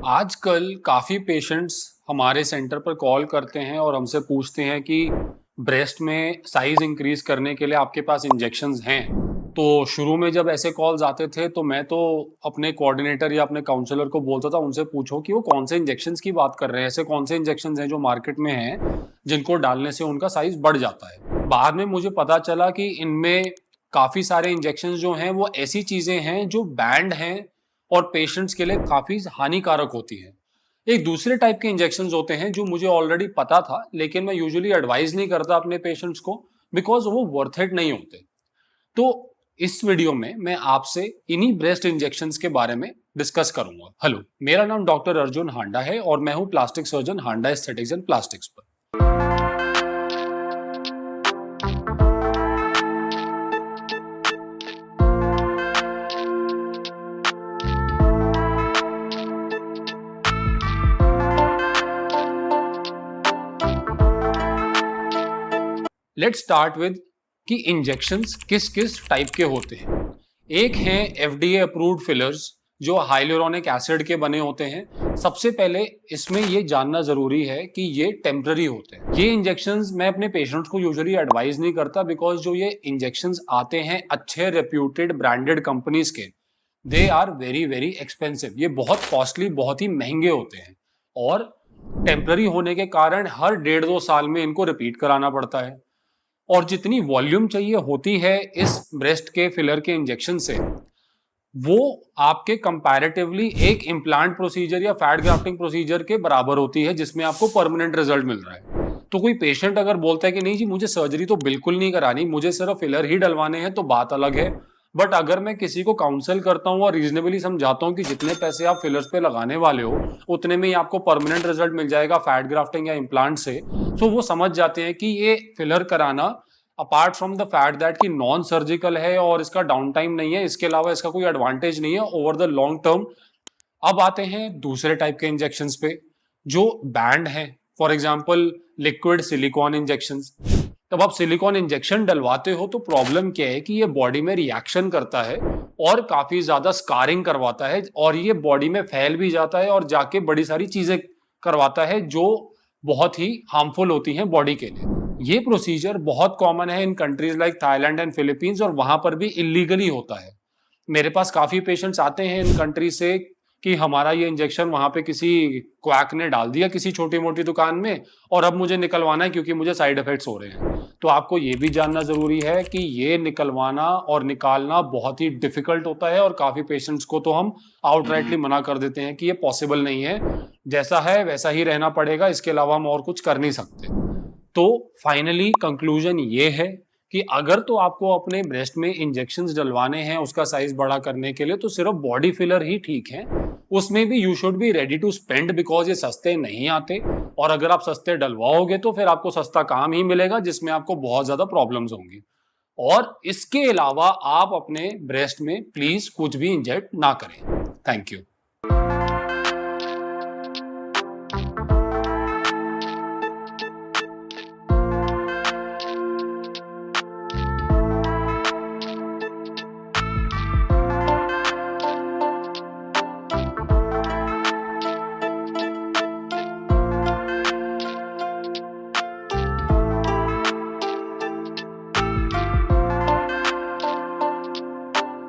आजकल काफ़ी पेशेंट्स हमारे सेंटर पर कॉल करते हैं और हमसे पूछते हैं कि ब्रेस्ट में साइज़ इंक्रीज़ करने के लिए आपके पास इंजेक्शंस हैं। तो शुरू में जब ऐसे कॉल्स आते थे तो मैं तो अपने कोऑर्डिनेटर या अपने काउंसलर को बोलता था उनसे पूछो कि वो कौन से इंजेक्शंस की बात कर रहे हैं, ऐसे कौन से इंजेक्शंस हैं जो मार्केट में हैं, जिनको डालने से उनका साइज़ बढ़ जाता है। बाद में मुझे पता चला कि इनमें काफ़ी सारे इंजेक्शंस जो हैं वो ऐसी चीज़ें हैं जो बैंड हैं और पेशेंट्स के लिए काफ़ी हानिकारक होती हैं। एक दूसरे टाइप के इंजेक्शंस होते हैं जो मुझे ऑलरेडी पता था, लेकिन मैं यूजुअली एडवाइस नहीं करता अपने पेशेंट्स को बिकॉज़ वो वर्थ इट नहीं होते। तो इस वीडियो में मैं आपसे इन्हीं ब्रेस्ट इंजेक्शंस के बारे में डिस्कस करूंगा। हेलो, मेरा नाम डॉक्टर अर्जुन हांडा है और मैं हूं plastic surgeon Handa aesthetics and plastics पर। लेट्स स्टार्ट विद कि इंजेक्शंस किस किस टाइप के होते हैं। एक है एफडीए अप्रूव्ड फिलर्स जो हाइलुरोनिक एसिड के बने होते हैं। सबसे पहले इसमें ये जानना जरूरी है कि ये टेम्पररी होते हैं। ये इंजेक्शंस मैं अपने पेशेंट्स को यूजुअली एडवाइस नहीं करता बिकॉज जो ये इंजेक्शंस आते हैं अच्छे रेप्यूटेड ब्रांडेड कंपनीज के, they are very very expensive. ये बहुत कॉस्टली, बहुत ही महंगे होते हैं और टेम्पररी होने के कारण हर 1.5-2 साल में इनको रिपीट कराना पड़ता है। और जितनी वॉल्यूम चाहिए होती है इस ब्रेस्ट के फिलर के इंजेक्शन से, वो आपके कंपैरेटिवली एक इम्प्लांट प्रोसीजर या फैट ग्राफ्टिंग प्रोसीजर के बराबर होती है जिसमें आपको परमानेंट रिजल्ट मिल रहा है। तो कोई पेशेंट अगर बोलता है कि नहीं जी मुझे सर्जरी तो बिल्कुल नहीं करानी, मुझे सिर्फ फिलर ही डलवाने हैं, तो बात अलग है। बट अगर मैं किसी को काउंसल करता हूँ और रीजनेबली समझाता हूँ कि जितने पैसे आप फिलर्स पे लगाने वाले हो उतने में ही आपको परमानेंट रिजल्ट मिल जाएगा फैट ग्राफ्टिंग या इम्प्लांट से, तो वो समझ जाते हैं कि ये फिलर कराना apart from the fact that कि नॉन सर्जिकल है और इसका डाउन टाइम नहीं है, इसके अलावा इसका कोई एडवांटेज नहीं है ओवर द लॉन्ग टर्म। अब आते हैं दूसरे टाइप के इंजेक्शंस पे जो बैंड है। For example liquid silicon injections. तब आप सिलिकॉन इंजेक्शन डलवाते हो तो प्रॉब्लम क्या है कि ये बॉडी में रिएक्शन करता है और काफी ज्यादा स्कारिंग करवाता है और ये बॉडी में फैल भी जाता है और जाके बड़ी सारी चीजें करवाता है जो बहुत ही हार्मफुल होती हैं बॉडी के लिए। ये प्रोसीजर बहुत कॉमन है in countries like Thailand and Philippines और वहां पर भी इलीगली होता है। मेरे पास काफी पेशेंट्स आते हैं इन कंट्री से कि हमारा ये इंजेक्शन वहां पे किसी क्वैक ने डाल दिया किसी छोटी मोटी दुकान में और अब मुझे निकलवाना है क्योंकि मुझे साइड इफेक्ट्स हो रहे हैं। तो आपको ये भी जानना जरूरी है कि ये निकलवाना और निकालना बहुत ही डिफिकल्ट होता है और काफी पेशेंट्स को तो हम आउटराइटली मना कर देते हैं कि ये पॉसिबल नहीं है, जैसा है वैसा ही रहना पड़ेगा, इसके अलावा हम और कुछ कर नहीं सकते। तो फाइनली कंक्लूजन ये है कि अगर तो आपको अपने ब्रेस्ट में इंजेक्शंस डलवाने हैं उसका साइज बड़ा करने के लिए तो सिर्फ बॉडी फिलर ही ठीक है। उसमें भी you should be ready to spend because ये सस्ते नहीं आते और अगर आप सस्ते डलवाओगे तो फिर आपको सस्ता काम ही मिलेगा जिसमें आपको बहुत ज्यादा प्रॉब्लम्स होंगी। और इसके अलावा आप अपने ब्रेस्ट में प्लीज कुछ भी इंजेक्ट ना करें। Thank you.